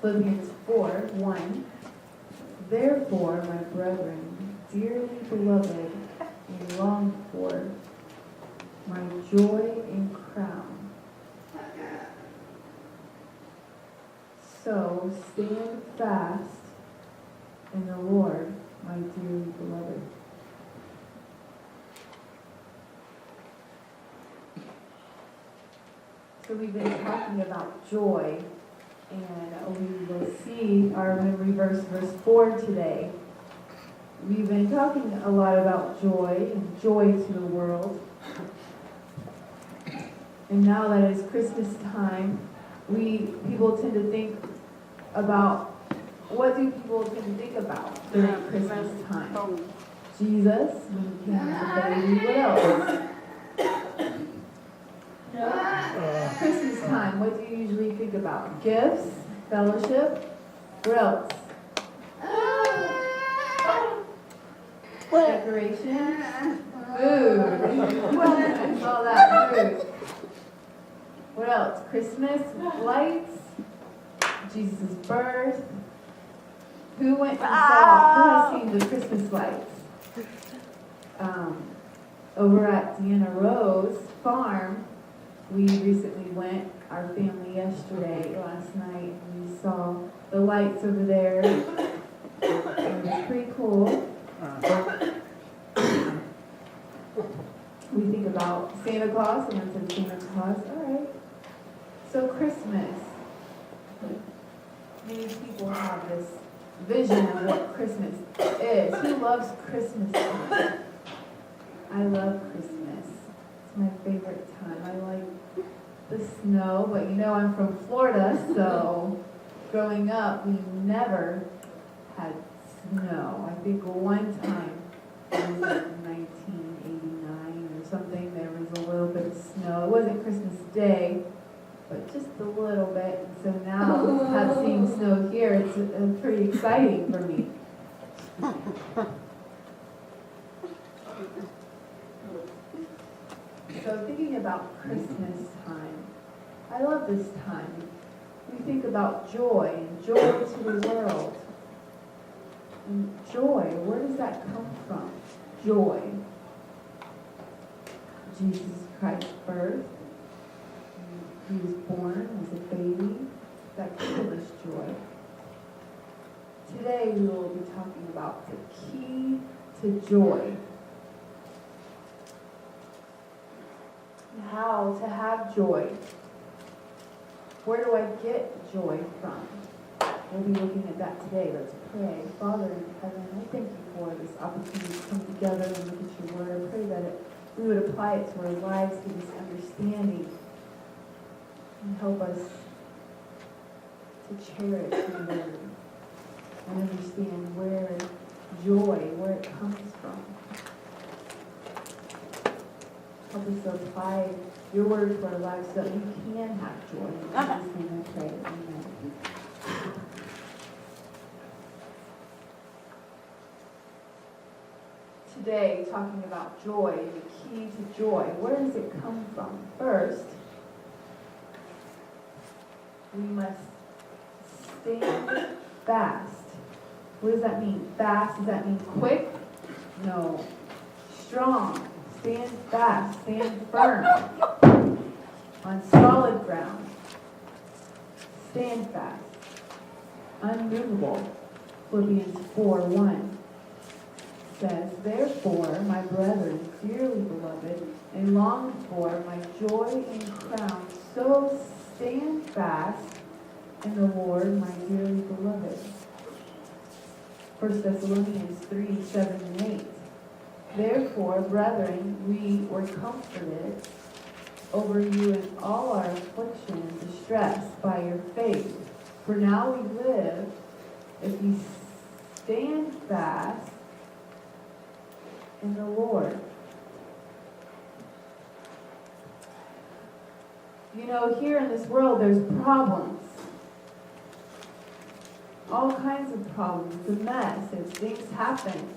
Philippians 4:1. Therefore, my brethren, dearly beloved and longed for, my joy and crown. So stand fast in the Lord, my dearly beloved. So we've been talking about joy, and we will see our memory verse 4 today. We've been talking a lot about joy and joy to the world. And now that it's Christmas time, people tend to think about, what do people tend to think about during Christmas time? Jesus, when he came as a baby. What else? Christmas time, what do you usually think about? Gifts, fellowship, what else? Decorations, food. I saw that, food. What else? Christmas, lights, Jesus' birth. Who went and saw, who has seen the Christmas lights? Over at Deanna Rose Farm, we recently went, our family yesterday, last night, and we saw the lights over there. It was pretty cool. We think about Santa Claus, and I said Santa Claus, alright. So Christmas. Many people have this vision of what Christmas is. Who loves Christmas time? I love Christmas. It's my favorite time. I like the snow, but I'm from Florida, so growing up, we never had snow. I think one time, it was like 1989 or something, there was a little bit of snow. It wasn't Christmas Day, but just a little bit. So now, seeing snow here, it's pretty exciting for me. So thinking about Christmas time, I love this time. We think about joy and joy to the world. And joy, where does that come from? Joy. Jesus Christ's birth. He was born as a baby. That gave us joy. Today we will be talking about the key to joy. How to have joy. Where do I get joy from? We'll be looking at that today. Let's pray. Father in heaven, I thank you for this opportunity to come together and look at your word. I pray that we would apply it to our lives, give us understanding, and help us to cherish your word and understand where it comes from. Help us to apply your word to our lives so that we can have joy. In Jesus' name I pray. Amen. Today, talking about joy, the key to joy. Where does it come from? First, we must stand fast. What does that mean? Fast, does that mean quick? No. Strong. Stand fast. Stand firm. On solid ground. Stand fast. Unmovable. Philippians 4:1 says, therefore, my brethren, dearly beloved, and longed for, my joy and crown, so stand fast in the Lord, my dearly beloved. 1 Thessalonians 3:7 and 8. Therefore, brethren, we were comforted over you in all our affliction and distress by your faith. For now we live, if we stand fast in the Lord. Here in this world, there's problems. All kinds of problems. It's a mess. Things happen.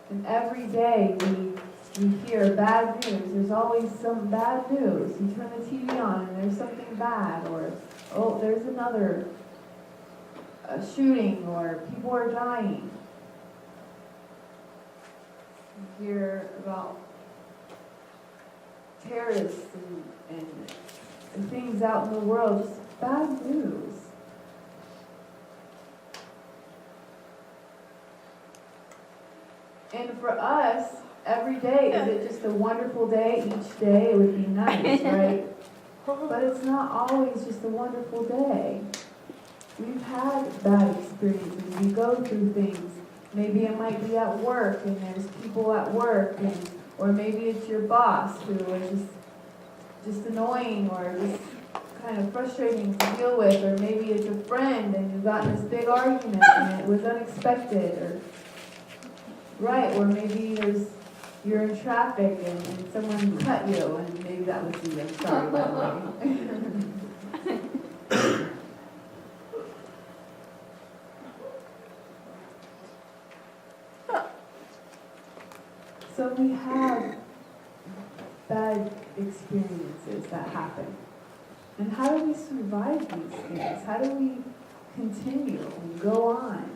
And every day we you hear bad news. There's always some bad news. You turn the TV on and there's something bad, or, oh, there's another shooting, or people are dying. You hear about terrorists and things out in the world, just bad news. And for us, every day, is it just a wonderful day? Each day it would be nice, right? But it's not always just a wonderful day. We've had bad experiences. We go through things. Maybe it might be at work, and there's people at work, or maybe it's your boss who is just annoying, or just kind of frustrating to deal with, or maybe it's a friend and you got in this big argument and it was unexpected, or maybe you're in traffic and someone cut you, and maybe that was you. I'm sorry, by the way. So we have bad experiences that happen. And how do we survive these things? How do we continue and go on?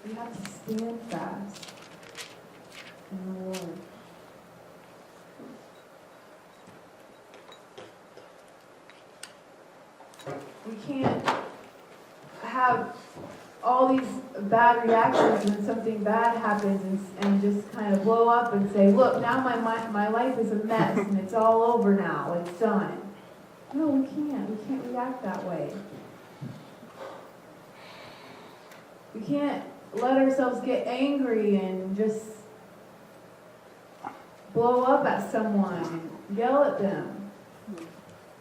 We have to stand fast in the Lord. We can't have all these bad reactions when something bad happens and just kind of blow up and say, look, now my life is a mess and it's all over now, it's done. No, we can't. We can't react that way. We can't let ourselves get angry and just blow up at someone and yell at them.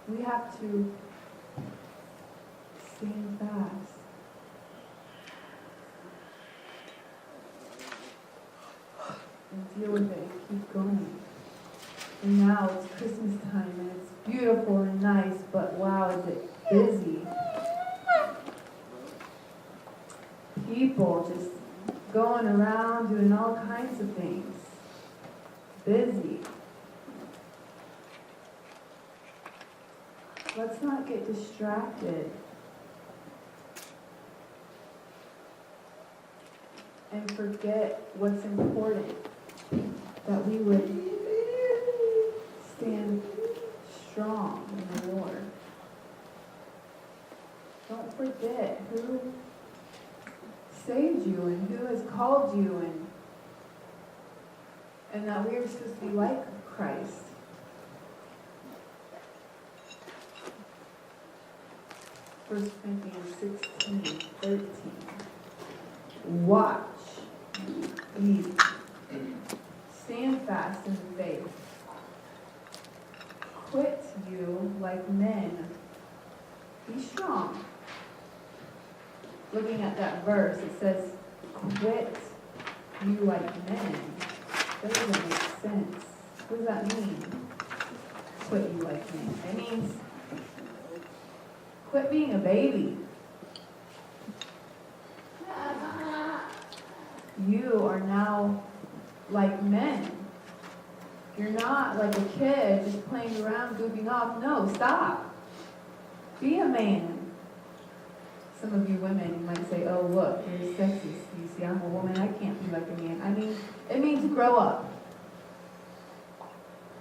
We have to stand fast. And deal with it and keep going. And now it's Christmas time and it's beautiful and nice, but wow, is it busy. People just going around doing all kinds of things. Busy. Let's not get distracted. And forget what's important. That we would stand strong in the Lord. Don't forget who saved you and who has called you, and that we are supposed to be like Christ. First Corinthians 16:13. Watch, ye, stand fast in the faith. Quit you like men. Be strong. Looking at that verse, it says, quit you like men. That doesn't make sense. What does that mean? Quit you like men. It means quit being a baby. You are now like men. You're not like a kid just playing around, goofing off. No, stop. Be a man. Some of you women, you might say, oh, look, you're sexist. You see, I'm a woman. I can't be like a man. I mean, it means grow up.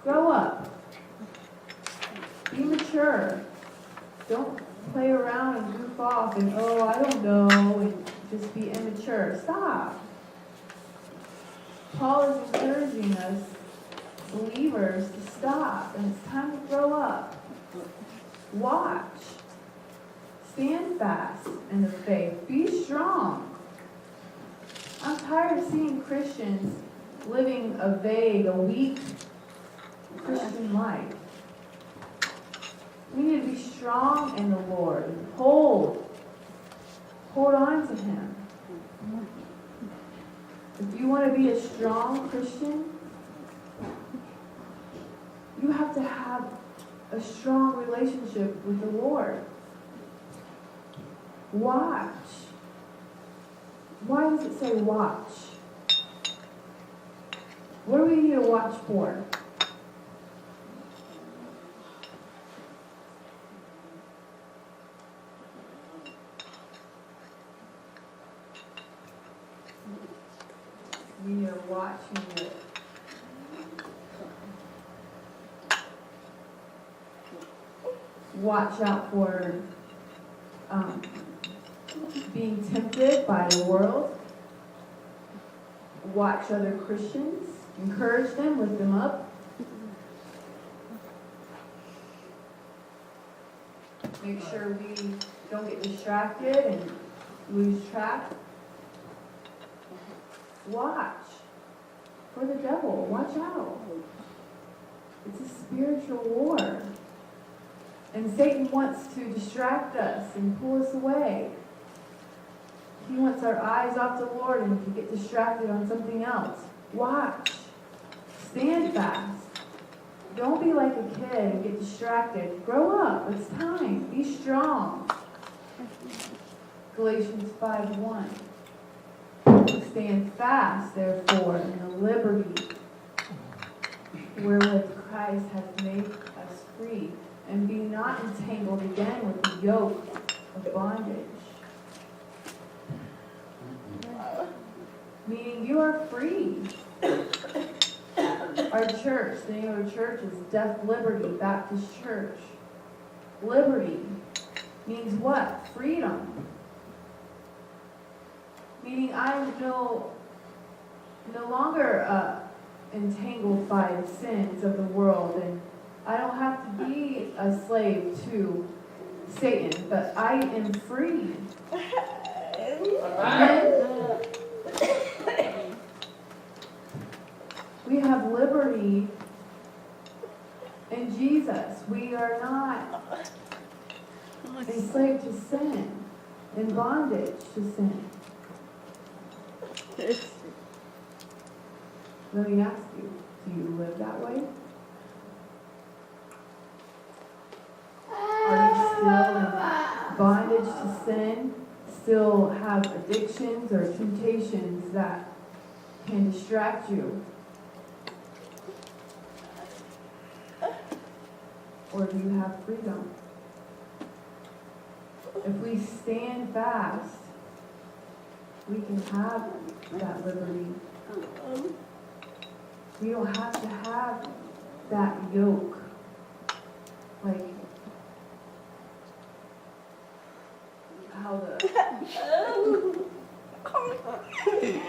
Grow up. Be mature. Don't play around and goof off and, oh, I don't know, and just be immature. Stop. Paul is encouraging us, believers, to stop, and it's time to grow up. Watch. Stand fast in the faith. Be strong. I'm tired of seeing Christians living a vague, a weak Christian life. We need to be strong in the Lord. Hold on to Him. If you want to be a strong Christian, you have to have a strong relationship with the Lord. Watch. Why does it say watch? What do we need to watch for? We are watching it. Watch out for being tempted by the world. Watch other Christians. Encourage them, lift them up. Make sure we don't get distracted and lose track. Watch for the devil. Watch out. It's a spiritual war. And Satan wants to distract us and pull us away. He wants our eyes off the Lord and to get distracted on something else. Watch. Stand fast. Don't be like a kid and get distracted. Grow up. It's time. Be strong. Galatians 5:1. Stand fast, therefore, in the liberty wherewith Christ hath made us free, and be not entangled again with the yoke of bondage. Meaning you are free. Our church, the name of our church is Deaf Liberty Baptist Church. Liberty means what? Freedom. Meaning I'm no longer entangled by the sins of the world, and I don't have to be a slave to Satan, but I am free. Amen? We have liberty in Jesus. We are not enslaved to sin, in bondage to sin. Let me ask you, do you live that way? Are you still in bondage to sin? Still have addictions or temptations that can distract you? Or do you have freedom? If we stand fast, we can have that liberty. We don't have to have that yoke. Like how the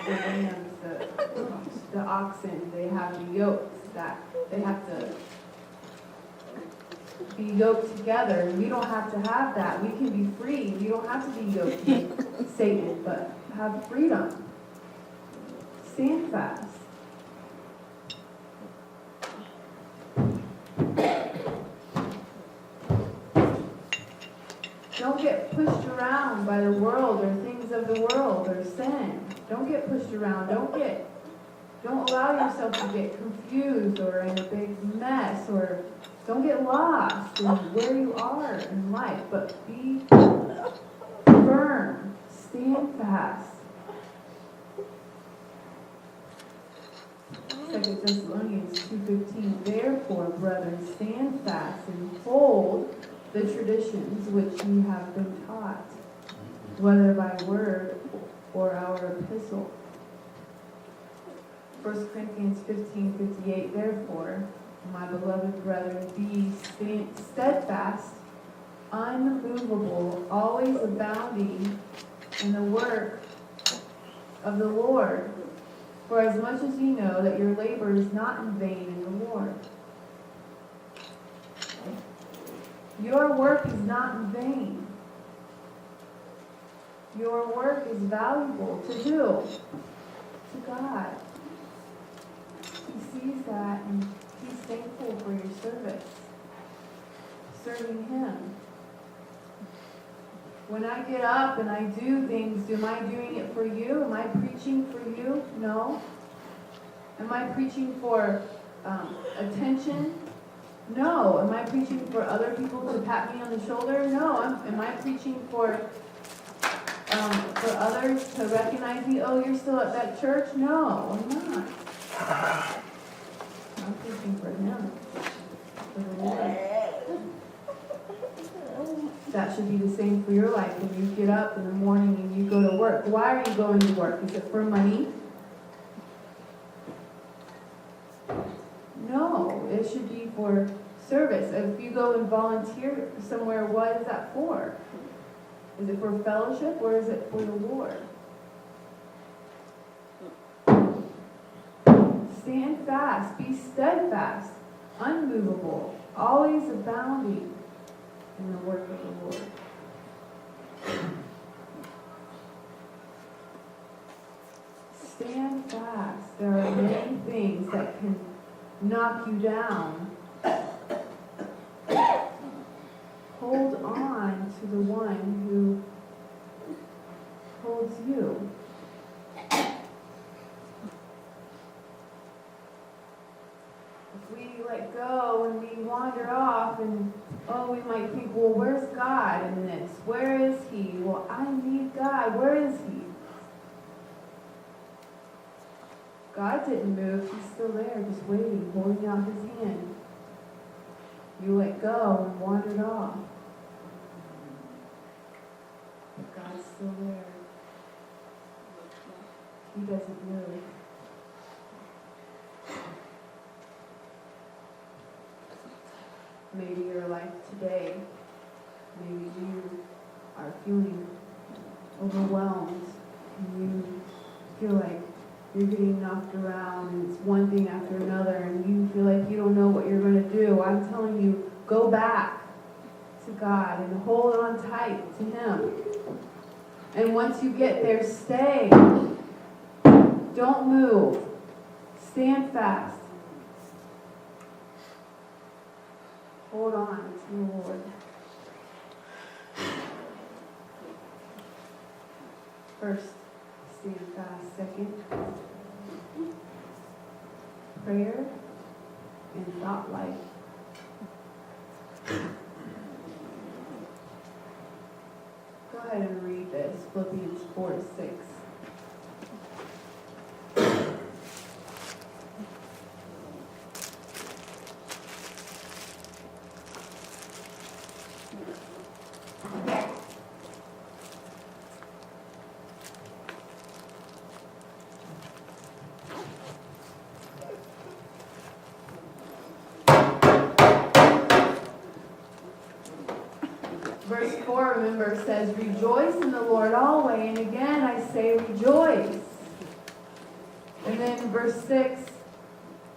rams, the oxen, they have the yokes that they have to be yoked together. We don't have to have that. We can be free. We don't have to be yoked to Satan, but have freedom. Stand fast. Don't get pushed around by the world or things of the world or sin. Don't get pushed around. Don't allow yourself to get confused or in a big mess, or don't get lost in where you are in life, but be firm. Stand fast. 2 Thessalonians 2:15. Therefore, brethren, stand fast and hold the traditions which ye have been taught, whether by word or our epistle. 1 Corinthians 15:58. Therefore, my beloved brethren, be steadfast, unmovable, always abounding in the work of the Lord, for as much as ye know that your labor is not in vain in the Lord. Your work is not in vain. Your work is valuable to who? To God. He sees that and He's thankful for your service. Serving Him. When I get up and I do things, am I doing it for you? Am I preaching for you? No. Am I preaching for attention? No. Am I preaching for other people to pat me on the shoulder? No. Am I preaching for others to recognize me? Oh, you're still at that church? No, I'm not. should be the same for your life. When you get up in the morning and you go to work, why are you going to work? Is it for money? No, it should be for service. If you go and volunteer somewhere, what is that for? Is it for fellowship or is it for the Lord? Stand fast, be steadfast, unmovable, always abounding in the work of the Lord. Stand fast. There are many things that can knock you down. Hold on to the one who holds you. If we let go and we wander off and, we might think, well, where's God in this? Where is He? Well, I need God. Where is He? God didn't move. He's still there, just waiting, holding out His hand. You let go and wandered off. But God's still there. He doesn't move. Maybe your life today, maybe you are feeling overwhelmed and you feel like you're getting knocked around and it's one thing after another and you feel like you don't know what you're going to do. I'm telling you, go back to God and hold on tight to Him. And once you get there, stay. Don't move. Stand fast. Hold on to the Lord. First, stand fast. Second, prayer and thought life. Go ahead and read this, Philippians 4:6. Verse 4, remember, says, rejoice in the Lord always, and again I say rejoice. And then verse 6,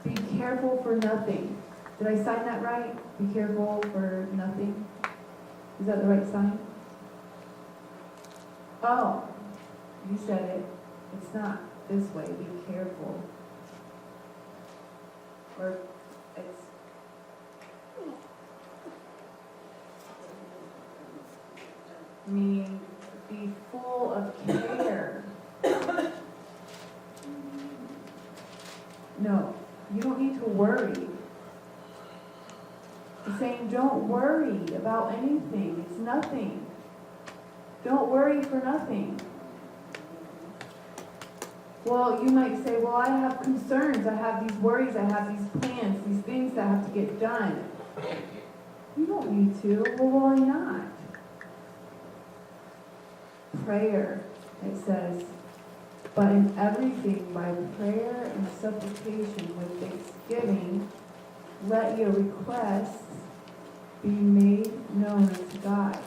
be careful for nothing. Did I sign that right? Be careful for nothing. Is that the right sign? Oh, you said it. It's not this way. Be careful. Or it's... meaning be full of care. No, you don't need to worry. He's saying don't worry about anything. It's nothing. Don't worry for nothing. Well, you might say, well, I have concerns. I have these worries. I have these plans, these things that have to get done. You don't need to. Well, why not? Prayer, it says, but in everything by prayer and supplication with thanksgiving, let your requests be made known to God.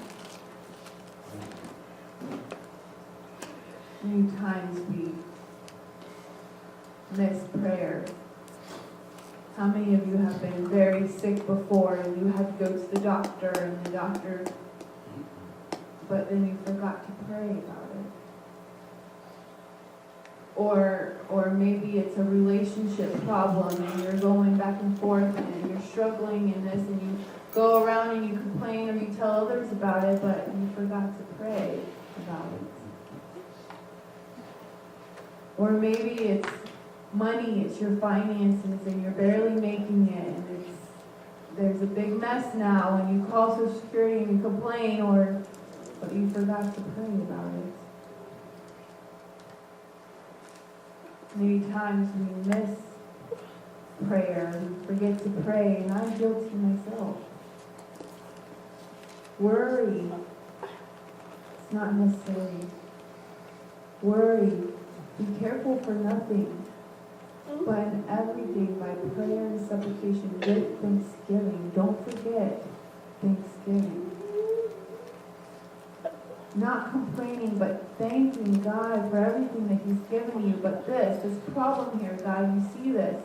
Many times we miss prayer. How many of you have been very sick before and you had to go to the doctor and the doctor, but then you forgot to pray about it? Or maybe it's a relationship problem and you're going back and forth and you're struggling in this and you go around and you complain or you tell others about it, but you forgot to pray about it. Or maybe it's money, it's your finances and you're barely making it and there's a big mess now and you call Social Security and you complain, but you forgot to pray about it. Many times we miss prayer and forget to pray, and I'm guilty myself. Worry It's not necessary. Worry. Be careful for nothing, but in everything by prayer and supplication with thanksgiving. Don't forget thanksgiving. Not complaining, but thanking God for everything that He's given you. But this problem here, God, you see this.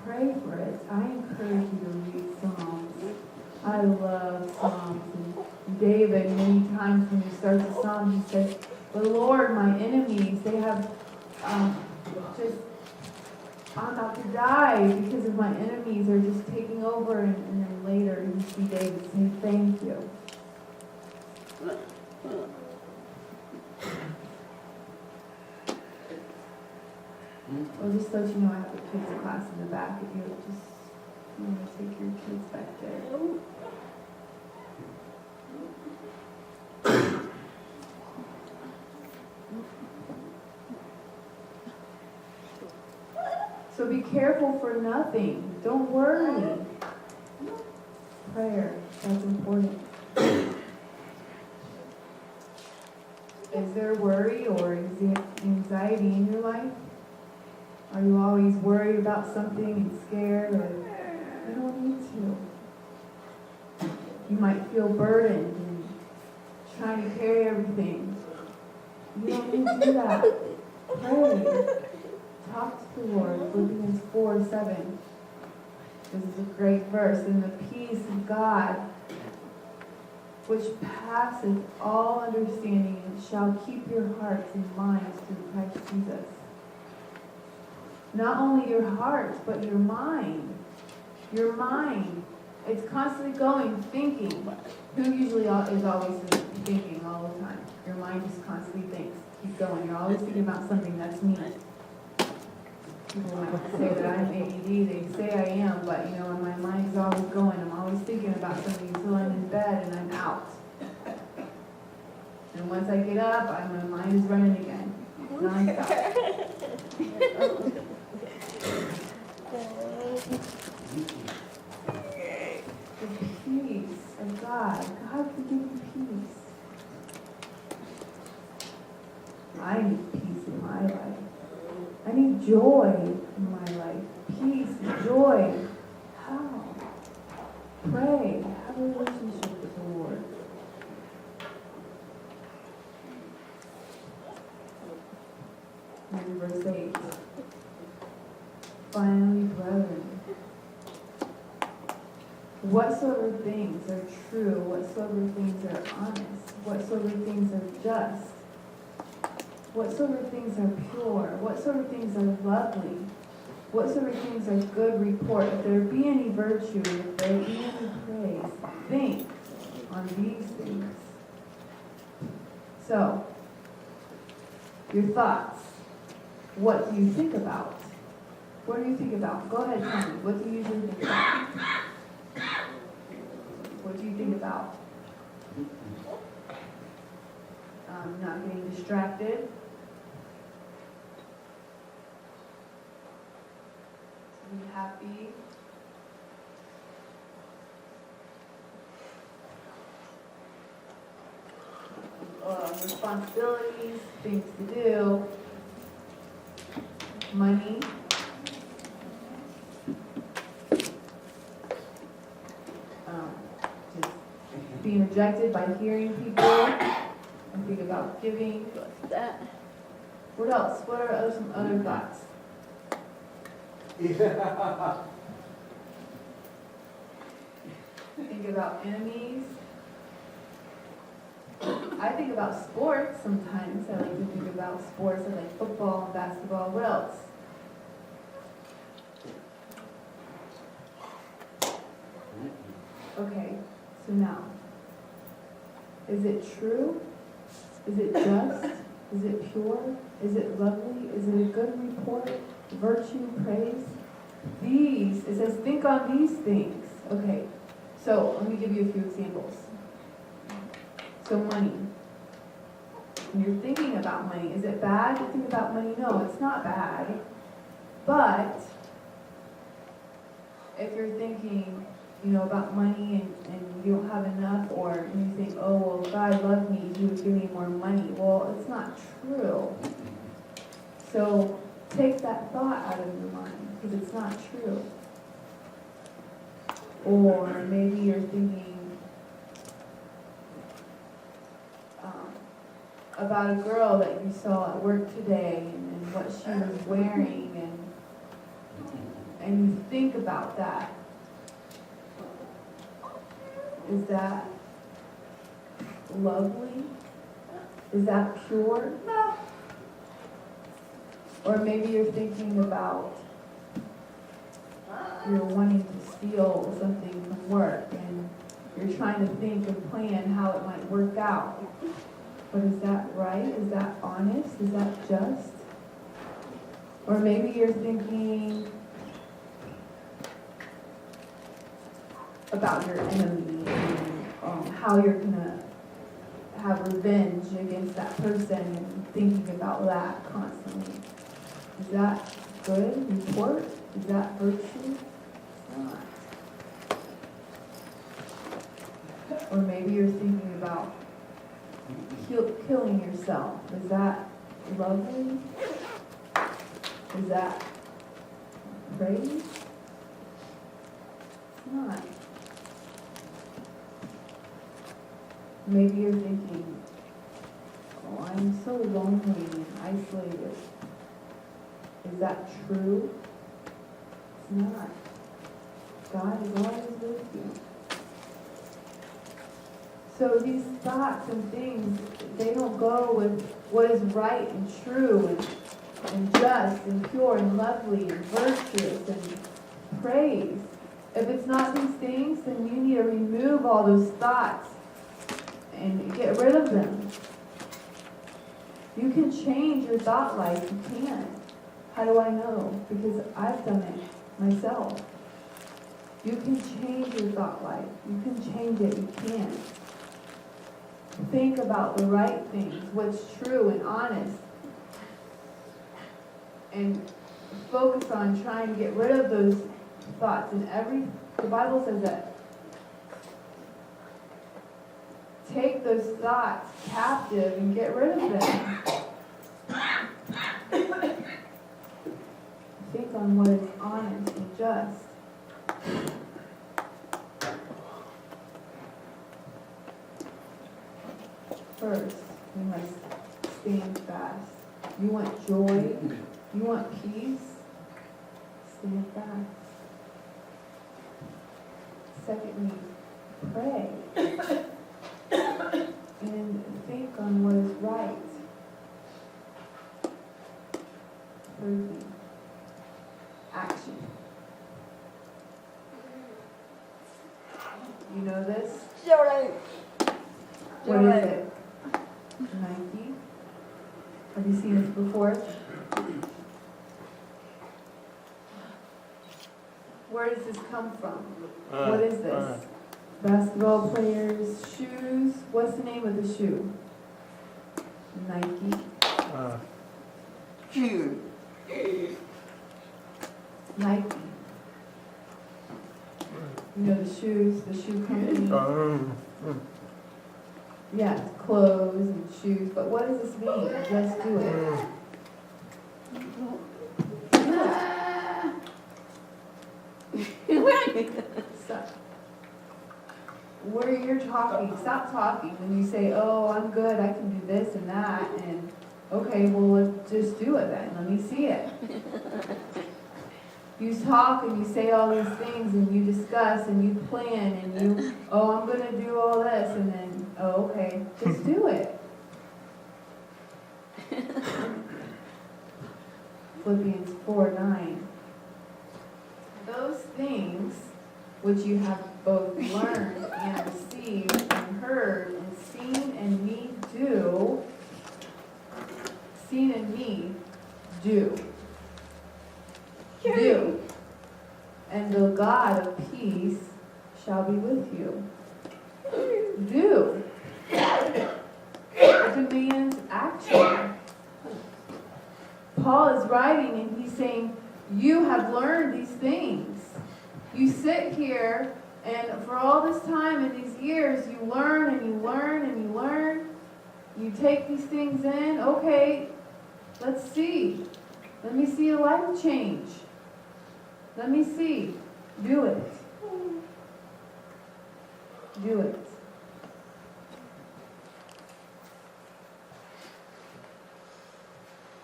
Pray for it. I encourage you to read Psalms. I love Psalms. And David, many times when he starts a psalm, he says, "The Lord, my enemies, they have I'm about to die because of my enemies. They're just taking over." And then later you see David say, "Thank you." Well, just to let you know, I have a kids class in the back if you just want to take your kids back there. So be careful for nothing. Don't worry. Prayer, that's important. Is there worry or anxiety in your life? Are you always worried about something and scared? Or you don't need to. You might feel burdened and trying to carry everything. You don't need to do that. Pray. Talk to the Lord. Philippians 4:7. This is a great verse. "And the peace of God, which passeth all understanding, shall keep your hearts and minds through Christ Jesus." Not only your heart, but your mind. Your mind. It's constantly going, thinking. Who usually is always thinking all the time? Your mind just constantly thinks. Keep going. You're always thinking about something. That's me. People might say that I'm ADD. They say I am, but my mind is always going. I'm always thinking about something until I'm in bed and I'm out. And once I get up, my mind is running again. Non-stop. The peace of God. God can give you peace. I need peace in my life. I need joy in my life. Peace, joy. How? Pray. Have a relationship with the Lord. And verse 8. Finally, brethren, whatsoever things are true, whatsoever things are honest, whatsoever things are just, whatsoever things are pure, whatsoever things are lovely, whatsoever things are good report, if there be any virtue, if there be any praise, think on these things. So, your thoughts. What do you think about? What do you think about? Go ahead, tell me. What do you usually think about? What do you think about? Not getting distracted. Be happy. Responsibilities, things to do, money. Just being rejected by hearing people. And think about giving. What else? What are some other thoughts? Think about enemies. I think about sports sometimes. I like to think about sports. I like football and basketball. What else? Okay, so now, is it true? Is it just? Is it pure? Is it lovely? Is it a good report? Virtue, praise? These, it says, think on these things. Okay, so let me give you a few examples. So money. When you're thinking about money, is it bad to think about money? No, it's not bad. But if you're thinking, about money and you don't have enough, or you think, oh, well, if God loved me, he would give me more money. Well, it's not true. So take that thought out of your mind, because it's not true. Or maybe you're thinking about a girl that you saw at work today and what she was wearing, and you think about that. Is that lovely? Is that pure? No. Or maybe you're thinking about you're wanting to steal something from work and you're trying to think and plan how it might work out. But is that right? Is that honest? Is that just? Or maybe you're thinking about your enemy and how you're going to have revenge against that person and thinking about that constantly. Is that good report? Is that virtue? It's not. Or maybe you're thinking about killing yourself. Is that lovely? Is that praise? It's not. Maybe you're thinking, oh, I'm so lonely and isolated. Is that true? It's not. God is always with you. So these thoughts and things, they don't go with what is right and true and just and pure and lovely and virtuous and praise. If it's not these things, then you need to remove all those thoughts and get rid of them. You can change your thought life. You can. How do I know? Because I've done it myself. You can change your thought life. You can change it. You can. Think about the right things, what's true and honest. And focus on trying to get rid of those thoughts. And the Bible says that take those thoughts captive and get rid of them. Think on what is honest and just. First, we must stand fast. You want joy? You want peace? Stand fast. Secondly, pray. And think on what is right. Thirdly, action. You know this? What is it? Nike. Have you seen this before? Where does this come from? What is this? Basketball players' shoes. What's the name of the shoe? Nike. Shoe. Nike. You know the shoes, the shoe company? Yeah, clothes and shoes. But what does this mean? Just do it. Stop. Where you're talking, stop talking. When you say, oh, I'm good, I can do this and that, and okay, well, let's just do it then. Let me see it. You talk and you say all these things and you discuss and you plan and you, oh, I'm going to do all this, and then, oh, okay, just do it. Philippians 4:9. Those things which you have both learned and received and heard and seen in me do, do. And the God of peace shall be with you. Do. It demands action. Paul is writing and he's saying, you have learned these things. You sit here And for all this time in these years, you learn and you learn and you learn. You take these things in. Okay, let's see. Let me see a life change. Let me see. Do it. Do it.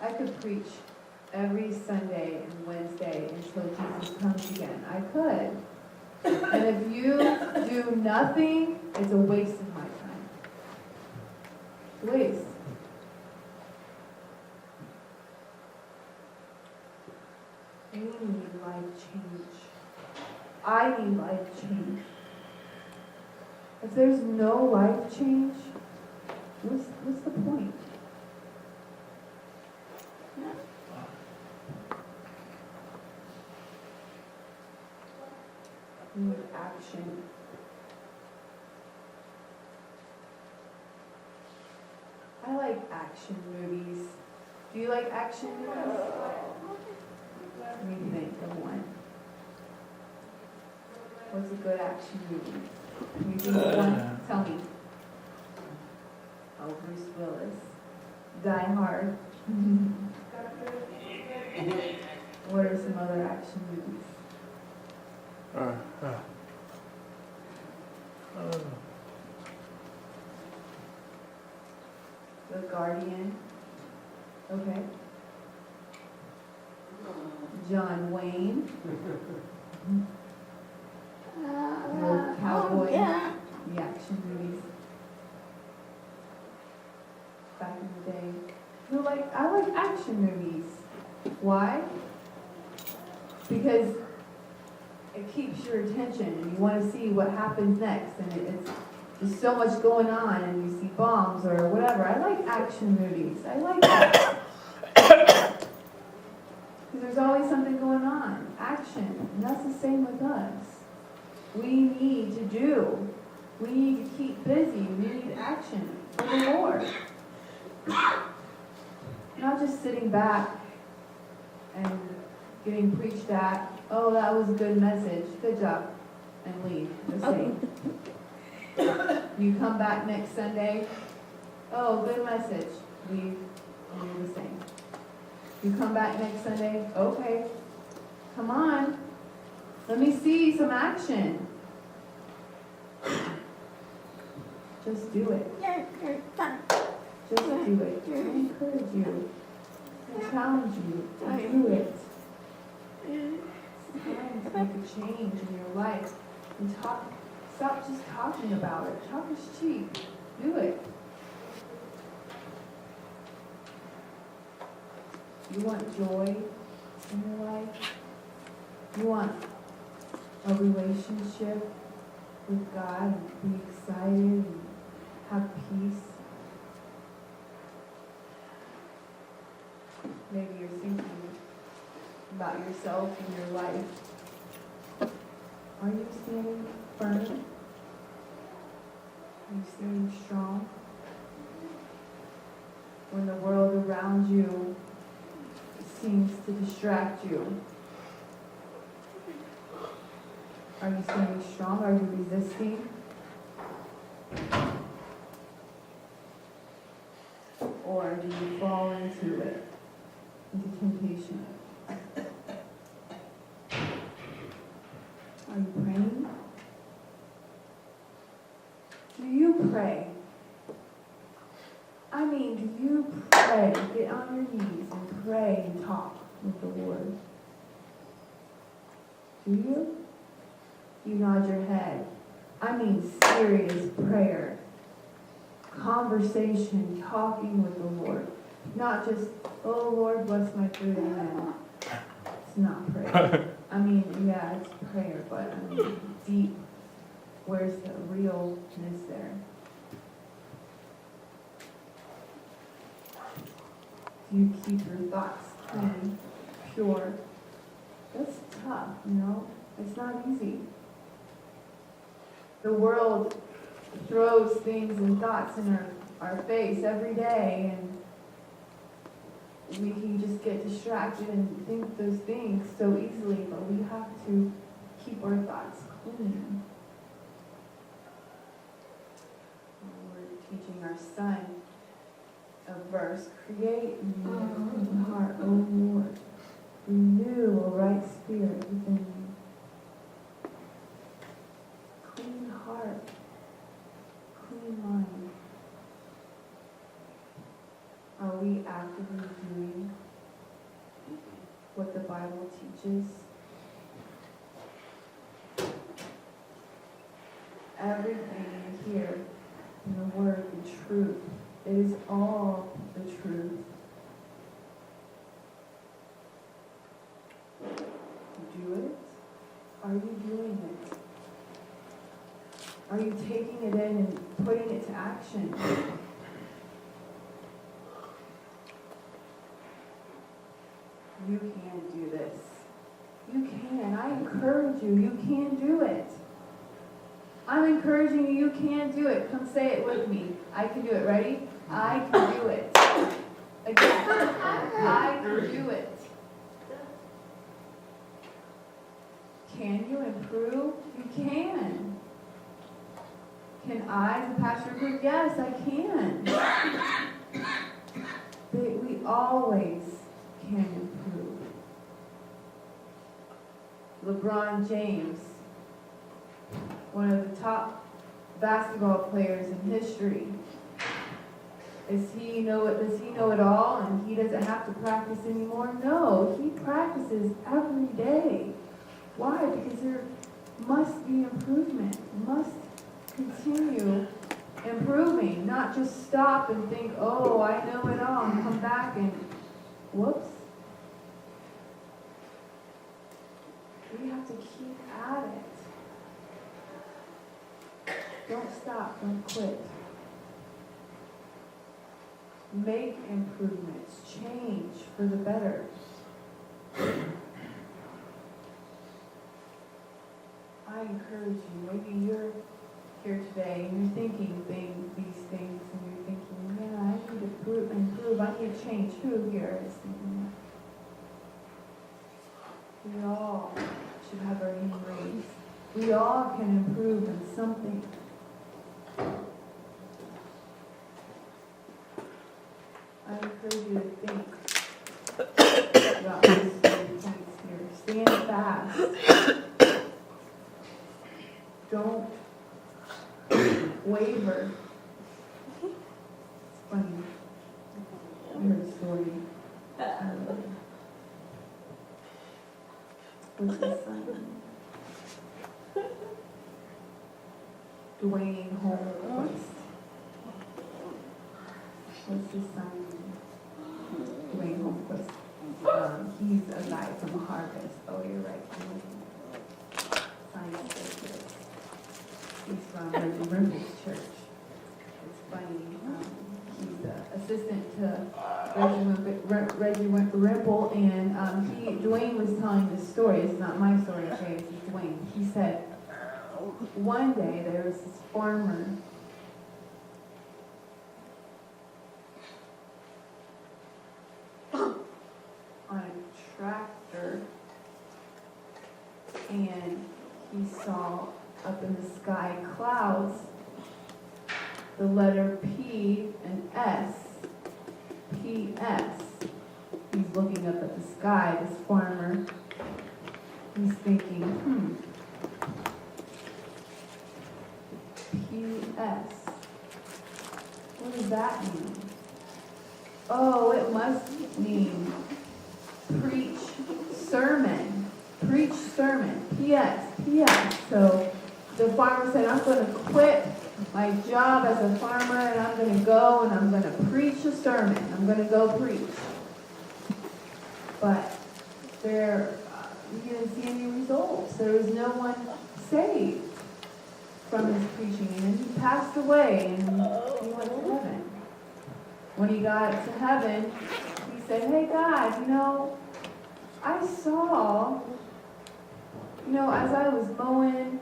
I could preach every Sunday and Wednesday until Jesus comes again. I could. And if you do nothing, it's a waste of my time. Waste. We need life change. I need life change. If there's no life change, what's the point? We need action. I like action movies. Do you like action movies? Let me think of one. What's a good action movie? Can you think of one? Tell me. Oh, Bruce Willis. Die Hard. What are some other action movies? The Guardian. Okay. John Wayne. The old cowboy. The action movies. Back in the day. No, I like action movies. Why? Because it keeps your attention and you want to see what happens next, and it's there's so much going on and you see bombs or whatever. I like action movies. I like that. Because there's always something going on. Action. And that's the same with us. We need to do. We need to keep busy. We need action for the Lord. Not just sitting back and getting preached at. Oh, that was a good message. Good job. And leave. The same. You come back next Sunday. Oh, good message. Leave. And you're the same. You come back next Sunday. Okay. Come on. Let me see some action. Just do it. Just do it. I encourage you. I challenge you to do it. It's time to make a change in your life. And stop just talking about it. Talk is cheap. Do it. You want joy in your life? You want a relationship with God and be excited and have peace? Maybe you're thinking about yourself and your life. Are you standing firm? Are you standing strong? When the world around you seems to distract you, are you standing strong? Are you resisting? Or do you fall into it, into temptation? Are you praying? Do you pray? I mean, do you pray? Get on your knees and pray and talk with the Lord. Do you? You nod your head. I mean serious prayer. Conversation, talking with the Lord. Not just, oh Lord, bless my food, amen. It's not prayer. I mean, yeah, it's prayer, but I mean, deep. Where's the realness there? Do you keep your thoughts clean, pure? That's tough, you know? It's not easy. The world throws things and thoughts in our face every day, and we can just get distracted and think those things so easily, but we have to keep our thoughts clean. verse. Create in me a clean heart, O Lord. Renew a right spirit within me. Clean heart, clean mind. Are we actively doing what the Bible teaches? Everything is here in the Word, the truth. It is all the truth. Do it? Are you doing it? Are you taking it in and putting it to action? You can do this. You can. I encourage you. You can do it. I'm encouraging you. You can do it. Come say it with me. I can do it. Ready? I can do it. Again. I can do it. Can you improve? You can. Can I, as a pastor, improve? Yes, I can. We always can improve. LeBron James, one of the top basketball players in history. Does he know it all and he doesn't have to practice anymore? No, he practices every day. Why? Because there must be improvement. Must continue improving, not just stop and think, oh, I know it all, and come back and whoops. We have to keep at it. Don't stop, don't quit. Make improvements, change for the better. I encourage you, maybe you're here today and you're thinking these things and you're thinking, yeah, I need to improve, I need to change. Who here is thinking that? We all should have our hand raised. We all can improve in something. I encourage you to think about these 3 points here. Stand fast. Don't waver. It's funny. I heard a story. What's his son? Dwayne Holmquist. What's his son? Dwayne Holmquist. He's a guy from Harvest. Oh, you're right. Science. He's from Reggie Rimple's church. It's funny. He's the assistant to Reggie Rimple, and Dwayne was telling this story. It's not my story, okay? This is Dwayne. He said, one day there was this farmer on a tractor, and he saw up in the sky clouds, the letter P and S. P-S. He's looking up at the sky, this farmer. He's thinking, P-S. What does that mean? Oh, it must mean preach sermon. Preach sermon. P.S. P.S. So the farmer said, I'm going to quit my job as a farmer and I'm going to go and I'm going to preach a sermon. I'm going to go preach. But he didn't see any results. There was no one saved from his preaching. And then he passed away and he went to heaven. When he got to heaven, he said, hey God, I saw, as I was mowing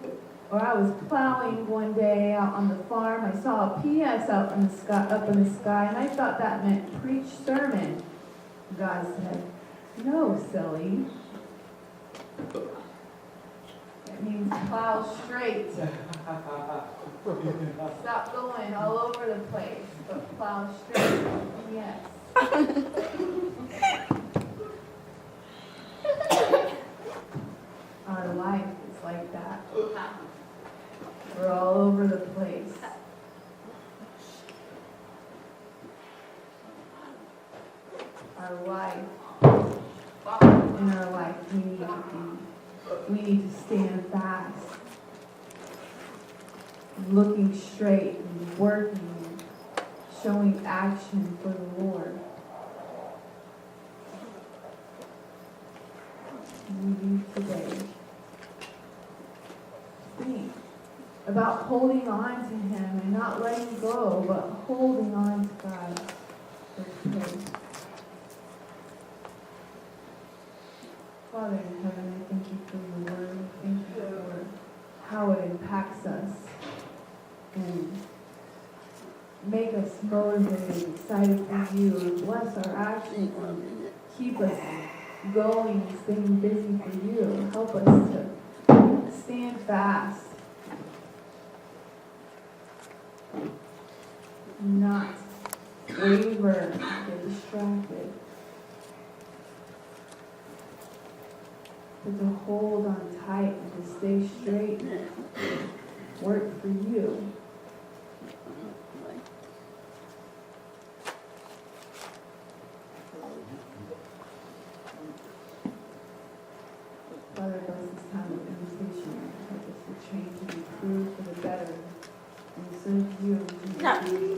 or I was plowing one day out on the farm, I saw a P.S. up in the sky, and I thought that meant preach sermon. God said, no, silly. It means Plow straight. Stop going all over the place, but plow straight. Yes. Our life is like that. We're all over the place. Our life, in our life, we need to stand fast, looking straight and working, and showing action for the Lord. We today think about holding on to Him and not letting go, but holding on to God. Let's pray. Father in heaven, I thank you for your word. Thank you for how it impacts us and make us motivated, excited for you, and bless our actions and keep us going and staying busy for you. Help us to stand fast, not waver, get distracted, but to hold on tight and to stay straight and work for you. Father, bless this time of invitation. Help us to change and improve for the better and serve you in Jesus' name.